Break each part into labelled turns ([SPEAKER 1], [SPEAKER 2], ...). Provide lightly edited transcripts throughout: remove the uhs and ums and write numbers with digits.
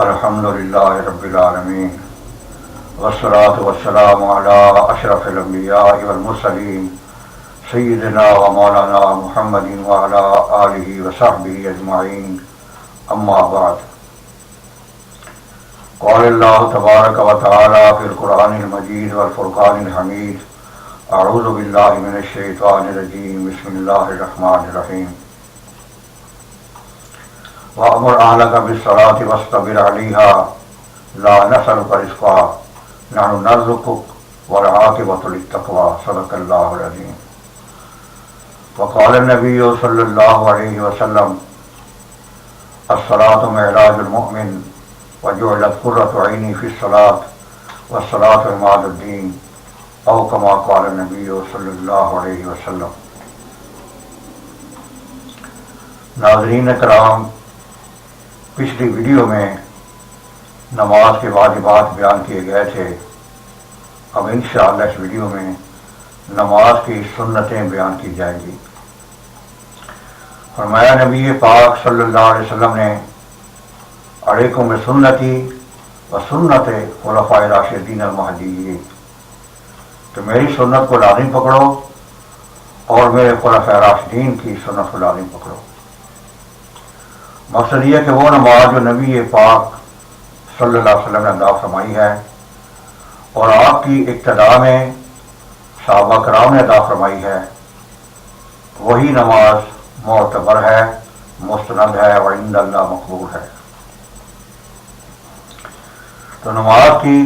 [SPEAKER 1] الحمدللہ رب العالمین والصلاة والسلام علی اشرف الانبیاء والمرسلین سیدنا و مولانا محمد وعلی آلہ وصحبہ اجمعین، اما بعد۔ قال اللہ تبارک و تعالی فی القرآن المجید والفرقان الحمید، اعوذ باللہ من الشیطان الرجیم، بسم اللہ الرحمن الرحیم۔ وَأْمُرْ أَهْلَكَ بِالصَّلَاةِ وَاصْطَبِرْ عَلَيْهَا لَا نَسْأَلُكَ رِزْقًا نَحْنُ نَرْزُقُكَ وَالْعَاقِبَةُ لِلتَّقْوَىٰ، صدق اللہ العظیم۔ وقال النبی صلی اللہ علیہ وسلم: الصلاة معراج المؤمن وجعلت قرة عینی فی الصلاة والصلاة عماد الدین، او کما قال النبی صلی اللہ علیہ وسلم۔ ناظرین کرام، پچھلی ویڈیو میں نماز کے واجبات بیان کیے گئے تھے۔ اب انشاءاللہ اس ویڈیو میں نماز کی سنتیں بیان کی جائیں گی۔ فرمایا نبی پاک صلی اللہ علیہ وسلم نے: علیکم بسنتی و سنت خلفاء راشدین المہدیین، تو میری سنت کو لازم پکڑو اور میرے خلفاء راشدین کی سنت کو لازم پکڑو۔ مقصد یہ کہ وہ نماز جو نبی پاک صلی اللہ علیہ وسلم نے ادا فرمائی ہے اور آپ کی اقتداء میں صحابہ کرام نے ادا فرمائی ہے، وہی نماز معتبر ہے، مستند ہے اور عند اللہ مقبول ہے۔ تو نماز کی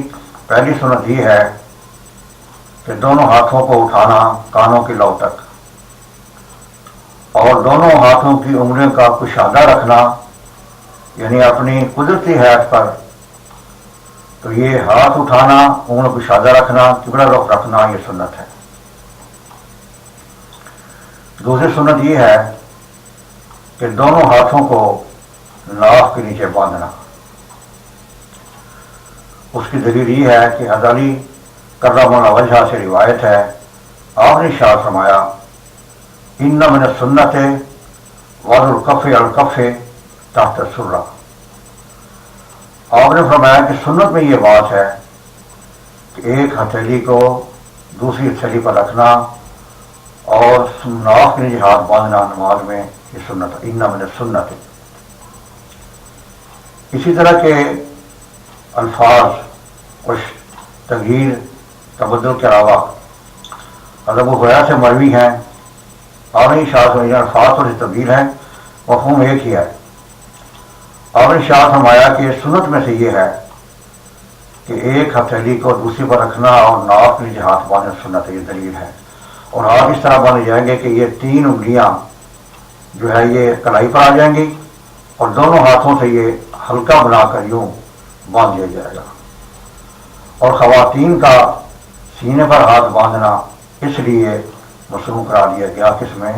[SPEAKER 1] پہلی سنت یہ ہے کہ دونوں ہاتھوں کو اٹھانا کانوں کی لو تک، اور دونوں ہاتھوں کی انگلیوں کا کشادہ رکھنا، یعنی اپنی قدرتی حیث پر۔ تو یہ ہاتھ اٹھانا، انگلیوں کو کشادہ رکھنا، قبلہ رخ رکھنا، یہ سنت ہے۔ دوسری سنت یہ ہے کہ دونوں ہاتھوں کو ناف کے نیچے باندھنا۔ اس کی دلیل یہ ہے کہ حضرت علی کرم اللہ وجہہ سے روایت ہے، آپ نے ارشاد فرمایا: ان من السنت وضع الکف علی الکف تحت السرہ۔ آپ نے فرمایا کہ سنت میں یہ بات ہے کہ ایک ہتھیلی کو دوسری ہتھیلی پر رکھنا اور ناف کے نیچے ہاتھ باندھنا نماز میں، یہ سنت، ان من السنت۔ اسی طرح کے الفاظ کچھ تغییر تبدل کے علاوہ حضرت ابو ہریرہ سے مروی ہیں، آپ نے ارشاد فرمایا، الفاظ اور تبدیل ہے، مفہوم ایک ہی ہے۔ آپ نے ارشاد فرمایا کہ سنت میں سے یہ ہے کہ ایک ہتھیلی کو دوسری پر رکھنا اور ناف کے نیچے ہاتھ باندھنا سنت ہے، یہ دلیل ہے۔ اور ہاتھ اس طرح باندھے جائیں گے کہ یہ تین انگلیاں جو ہے یہ کلائی پر آ جائیں گی اور دونوں ہاتھوں سے یہ ہلکا بنا کر یوں باندھ دیا جائے گا۔ اور خواتین کا سینے پر ہاتھ باندھنا اس لیے مصنوع قرار دیا گیا کہ اس میں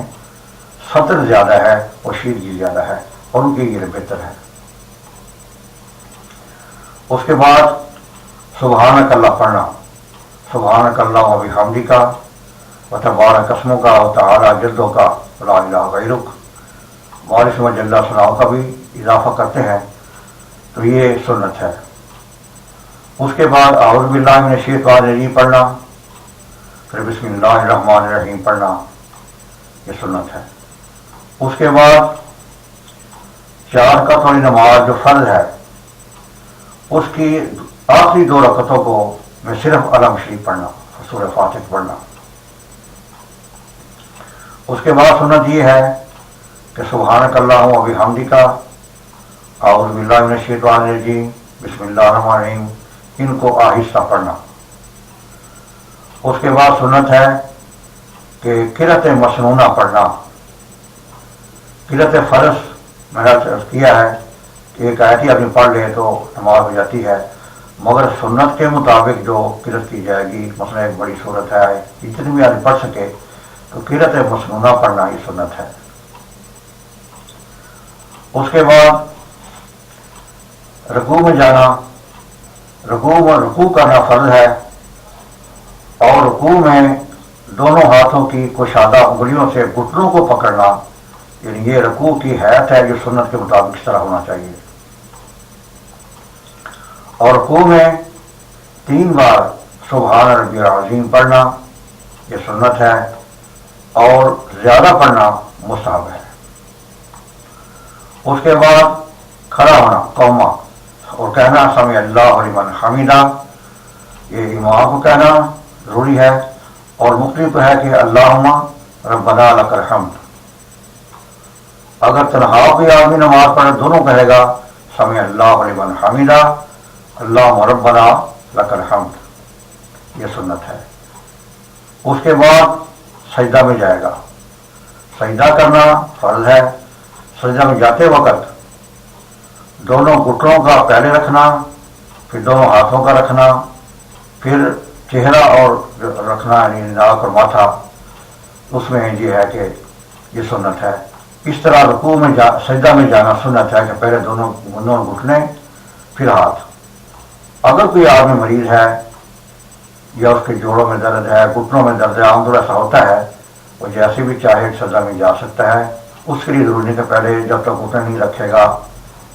[SPEAKER 1] سطر زیادہ ہے اور شیدگی زیادہ ہے اور ان کے لیے بہتر ہے۔ اس کے بعد سبحانک اللہ پڑھنا، سبحانک اللہ و بحمدک و تبارک اسمک و تعالی جدک لا الہ غیرک، وارث و جل ثناؤک کا بھی اضافہ کرتے ہیں، تو یہ سنت ہے۔ اس کے بعد اعوذ باللہ من الشیطان الرجیم پڑھنا، پھر بسم اللہ الرحمن الرحیم پڑھنا، یہ سنت ہے۔ اس کے بعد 4 رکعت والی نماز جو فرض ہے، اس کی آخری 2 رکعتوں کو میں صرف علم شریف پڑھنا، سورہ فاتحہ پڑھنا۔ اس کے بعد سنت یہ ہے کہ سبحانک اللہم و بحمدک، اعوذ باللہ من الشیطان الرجیم، بسم اللہ الرحمن الرحیم، ان کو آہستہ پڑھنا۔ اس کے بعد سنت ہے کہ قرأت مسنونہ پڑھنا۔ قرأت فرض میں نے عرض کیا ہے کہ ایک آیت ہی آدمی پڑھ لے تو نماز ہو جاتی ہے، مگر سنت کے مطابق جو قرأت کی جائے گی، مثلا ایک بڑی صورت ہے، جتنی بھی آدمی پڑھ سکے، تو قرأت مسنونہ پڑھنا یہ سنت ہے۔ اس کے بعد رکوع میں جانا، رکوع کرنا فرض ہے، اور رکوع میں دونوں ہاتھوں کی کشادہ انگلیوں سے گھٹنوں کو پکڑنا، یعنی یہ رکوع کی حیت ہے جو سنت کے مطابق اس طرح ہونا چاہیے۔ اور رکوع میں 3 بار سبحان ربی العظیم پڑھنا یہ سنت ہے، اور زیادہ پڑھنا مستحب ہے۔ اس کے بعد کھڑا ہونا قوما اور کہنا سمع اللہ لمن حمیدہ، یہ امام کو کہنا ضروری ہے، اور مقتدی کو ہے کہ اللہم ربنا لک الحمد۔ اگر تنہا کوئی آدمی نماز پڑھے دونوں کہے گا سمع اللہ لمن حمیدہ اللہم ربنا لک الحمد، یہ سنت ہے۔ اس کے بعد سجدہ میں جائے گا، سجدہ کرنا فرض ہے۔ سجدہ میں جاتے وقت دونوں گھٹنوں کا پہلے رکھنا، پھر دونوں ہاتھوں کا رکھنا، پھر چہرہ اور رکھنا، یعنی ناک اور ماتھا، اس میں یہ ہے کہ یہ سنت ہے۔ اس طرح رکوع میں سجدہ میں جانا سنت ہے کہ پہلے دونوں گھٹنے پھر ہاتھ۔ اگر کوئی آدمی مریض ہے یا اس کے جوڑوں میں درد ہے، گھٹنوں میں درد ہے، عام طور ایسا ہوتا ہے، وہ جیسے بھی چاہے سجدہ میں جا سکتا ہے۔ اس کے لیے ضروری نہیں کہ پہلے جب تک گھٹنے نہیں رکھے گا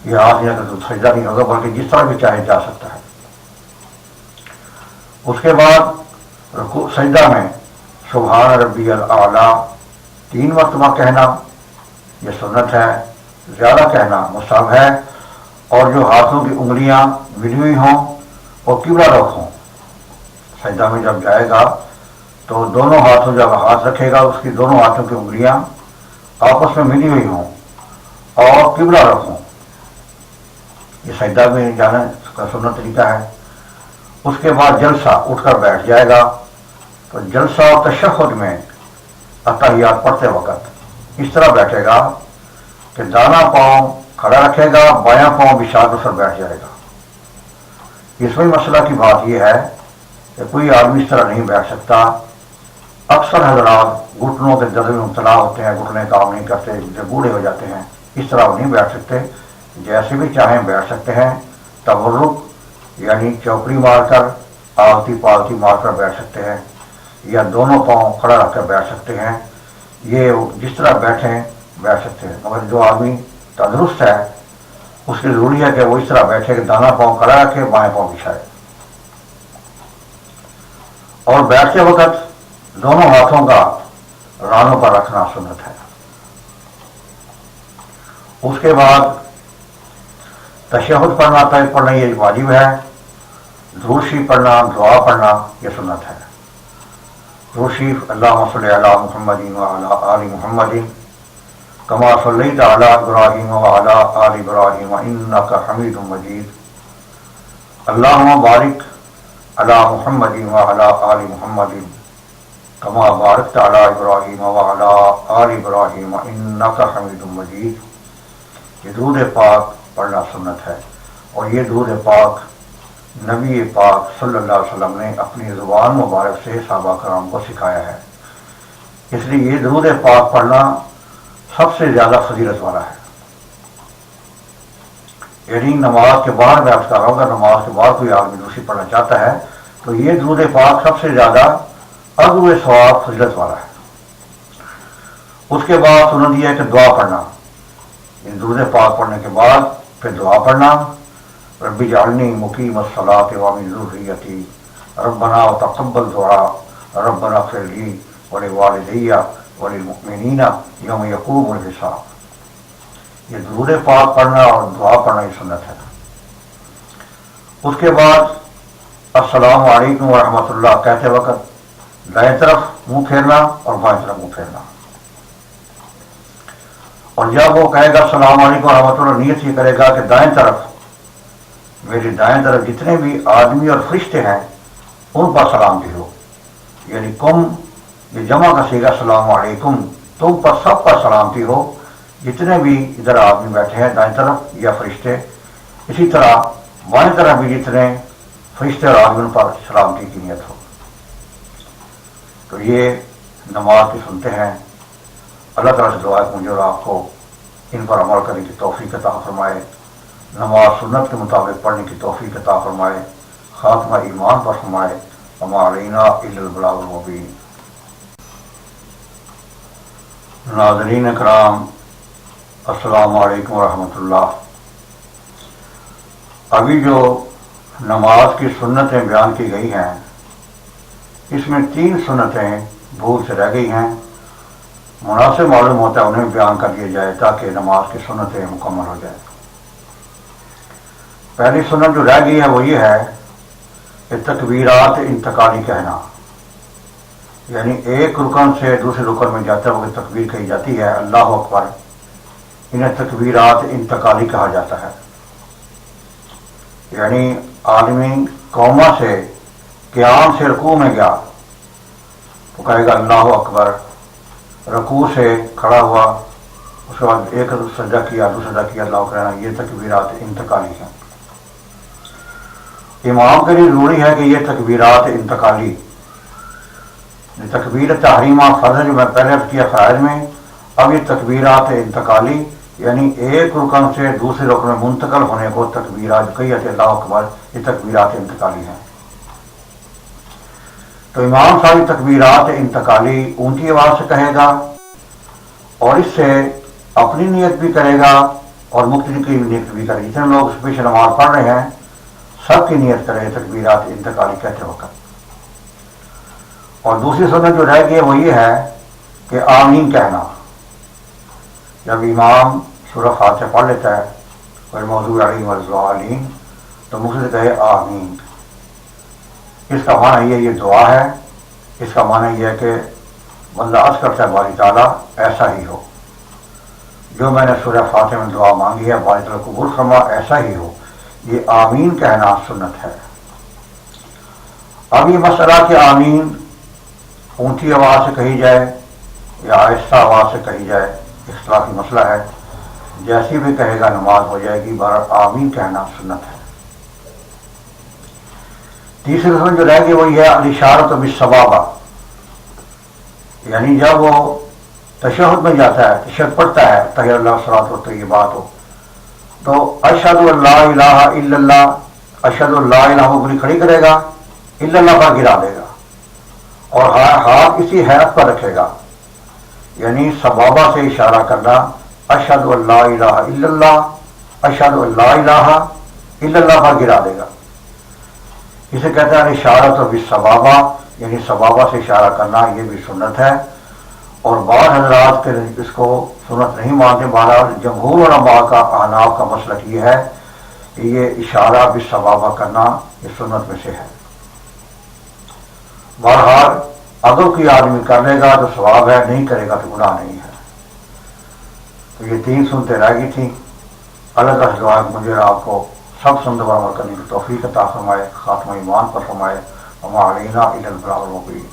[SPEAKER 1] یہ ہاتھ نہیں تو سجدہ نہیں ہوگا، بلکہ جس طرح بھی چاہے جا سکتا ہے۔ اس کے بعد سجدہ میں سبحان ربی الاعلیٰ 3 مرتبہ کہنا یہ سنت ہے، زیادہ کہنا مستحب ہے، اور جو ہاتھوں کی انگلیاں ملی ہوئی ہوں اور قبلہ رخ ہوں۔ سجدہ میں جب جائے گا تو دونوں ہاتھوں جب ہاتھ رکھے گا اس کی دونوں ہاتھوں کی انگلیاں آپس میں ملی ہوئی ہوں اور قبلہ رخ ہوں، یہ سجدہ میں جانا کا سنت طریقہ ہے۔ اس کے بعد جلسہ، اٹھ کر بیٹھ جائے گا، تو جلسہ اور تشہد میں اتحیات پڑھتے وقت اس طرح بیٹھے گا کہ دانا پاؤں کھڑا رکھے گا، بایاں پاؤں بچھا کر سر بیٹھ جائے گا۔ اس میں مسئلہ کی بات یہ ہے کہ کوئی آدمی اس طرح نہیں بیٹھ سکتا۔ اکثر حضرات گھٹنوں کے درد میں مبتلا ہوتے ہیں، گھٹنے کام نہیں کرتے، جب بوڑھے ہو جاتے ہیں، اس طرح وہ نہیں بیٹھ سکتے۔ جیسے بھی چاہیں بیٹھ سکتے ہیں، تورک یعنی چوکڑی مار کر، آلتی پالتی مار کر بیٹھ سکتے ہیں، یا دونوں پاؤں کھڑا رکھ کر بیٹھ سکتے ہیں، یہ جس طرح بیٹھیں بیٹھ سکتے ہیں۔ مگر جو آدمی تندرست ہے اس کی ضروری ہے کہ وہ اس طرح بیٹھے کہ دانا پاؤں کھڑا رکھے، بائیں پاؤں بچھائے، اور بیٹھتے وقت دونوں ہاتھوں کا رانوں پر رکھنا سنت ہے۔ اس کے بعد تشہد پڑھنا یہ واجب ہے۔ درود شریف پڑھنا، دعا پڑھنا یہ سنت ہے۔ درود شریف اللہم صلی علی محمد وعلی آل محمد کما صلیت علی ابراہیم وعلی آل ابراہیم انک حمید مجید اللہم بارک علی محمد وعلی آل محمد کما بارکت علی ابراہیم وعلی آل ابراہیم انک حمید مجید، یہ درود پاک پڑھنا سنت ہے، اور یہ درود پاک نبی پاک صلی اللہ علیہ وسلم نے اپنی زبان مبارک سے صحابہ کرام کو سکھایا ہے۔ اس لیے یہ درود پاک پڑھنا سب سے زیادہ فضیلت والا ہے۔ یعنی نماز کے بعد میں بتا رہا ہوں، اگر نماز کے بعد کوئی آدمی دوسری پڑھنا چاہتا ہے تو یہ درود پاک سب سے زیادہ اجر ثواب فضیلت والا ہے۔ اس کے بعد سنت یہ ہے کہ دعا پڑھنا، درود پاک پڑھنے کے بعد پھر دعا پڑھنا، رب اجعلنی مقیم الصلاۃ ومن ذریتی ربنا وتقبل دعاء ربنا اغفر لی ولوالدی وللمؤمنین یوم یقوم الحساب، یہ درود پاک پڑھنا اور دعا پڑھنا یہ سنت ہے۔ اس کے بعد السلام علیکم ورحمۃ اللہ کہتے وقت دائیں طرف منہ پھیرنا اور بائیں طرف منہ پھیرنا، اور جب وہ کہے گا السلام علیکم ورحمۃ اللہ، نیت یہ کرے گا کہ دائیں طرف میری دائیں طرف جتنے بھی آدمی اور فرشتے ہیں ان پر سلامتی ہو، یعنی کم یہ جمع کا صیغہ السلام علیکم، تم پر سب پر سلامتی ہو، جتنے بھی ادھر آدمی بیٹھے ہیں دائیں طرف یا فرشتے، اسی طرح بائیں طرف بھی جتنے فرشتے اور آدمی ان پر سلامتی کی نیت ہو۔ تو یہ نماز کی سنتے ہیں۔ اللہ تعالیٰ سے دعا ہے مجھے اور آپ کو ان پر عمل کرنے کی توفیق عطا فرمائے، نماز سنت کے مطابق پڑھنے کی توفیق عطا فرمائے، خاتمہ ایمان پر فرمائے، وما علینا الا البلاغ المبین۔ ناظرین کرام السلام علیکم ورحمۃ اللہ۔ ابھی جو نماز کی سنتیں بیان کی گئی ہیں، اس میں 3 سنتیں بھول سے رہ گئی ہیں، مناسب معلوم ہوتا ہے انہیں بیان کر دیا جائے تاکہ نماز کی سنتیں مکمل ہو جائے۔ پہلی سنت جو رہ گئی ہے وہ یہ ہے کہ تکبیرات انتقالی کہنا، یعنی ایک رکن سے دوسرے رکن میں جاتے وقت تکبیر کہی جاتی ہے اللہ اکبر، انہیں تکبیرات انتقالی کہا جاتا ہے۔ یعنی آدمی قوما سے قیام سے رکوع میں گیا تو کہے گا اللہ اکبر، رکوع سے کھڑا ہوا اس کے بعد ایک سجدہ کیا دوسرا سجدہ کیا اللہ اکبر، یہ تکبیرات انتقالی ہیں۔ امام کے لیے ضروری ہے کہ یہ تکبیرات انتقالی، تکبیر تحریمہ فرض جو میں پہلے کیا فرائض میں، اب یہ تکبیرات انتقالی یعنی ایک رکن سے دوسرے رکن میں منتقل ہونے کو تکبیرات کہی جاتی ہے اللہ اکبر، یہ تکبیرات انتقالی ہیں۔ تو امام صاحب تکبیرات انتقالی اونچی آواز سے کہے گا اور اس سے اپنی نیت بھی کرے گا اور مقتدی کی نیت بھی کرے گا، جتنے لوگ اس پیچھے نماز پڑھ رہے ہیں سب کی نیت کرے تکبیرات انتقالی کہتے وقت۔ اور دوسری سنت جو رہ گئی ہے وہ یہ ہے کہ آمین کہنا، جب امام سورہ فاتحہ پڑھ لیتا ہے اور موضوع علیہ والضالین تو مقتدی کہے آمین۔ اس کا معنی یہ دعا ہے، اس کا معنی یہ ہے کہ بندہ عرض کرتا ہے باری تعالیٰ ایسا ہی ہو، جو میں نے سورہ فاتحہ میں دعا مانگی ہے باری تعالیٰ قبول فرما ایسا ہی ہو، یہ آمین کہنا سنت ہے۔ اب یہ مسئلہ کہ آمین اونچی آواز سے کہی جائے یا آہستہ آواز سے کہی جائے اختلافی مسئلہ ہے، جیسی بھی کہے گا نماز ہو جائے گی، بہرحال آمین کہنا سنت ہے۔ تیسری سنت جو رہ گئی وہ یہ ہے الاشارۃ بالصبابہ، یعنی جب وہ تشہد میں جاتا ہے تشہد پڑھتا ہے تحیۃ اللہ والصلاۃ والطیبات ہو تو اشہد ان لا الہ الا اللہ، اشہد ان لا الہ کو کھڑی کرے گا، الا اللہ پر گرا دے گا اور ہاتھ اسی حیرت پر رکھے گا، یعنی سبابہ سے اشارہ کرنا اشہد ان لا الہ الا اللہ، اشہد ان لا الہ الا اللہ پر گرا دے گا۔ اسے کہتے ہیں اشارۃ بالصبابہ، یعنی سبابہ سے اشارہ کرنا، یہ بھی سنت ہے۔ اور بعض حضرات کے اس کو سنت نہیں مانتے، بہرحال جمہور علماء کا احناف کا مسلک یہ ہے کہ یہ اشارہ بالصبابہ کرنا یہ سنت میں سے ہے۔ بہرحال اگر کوئی آدمی کر لے گا تو ثواب ہے، نہیں کرے گا تو گناہ نہیں ہے۔ تو یہ 3 سنتیں رہ گئی تھیں۔ اللہ تعالیٰ سے دعا ہے کہ مجھے آپ کو سب سنت پر عمل کرنے کی توفیق عطا فرمائے، خاتمہ ایمان پر فرمائے، وما علینا الا البلاغ المبین۔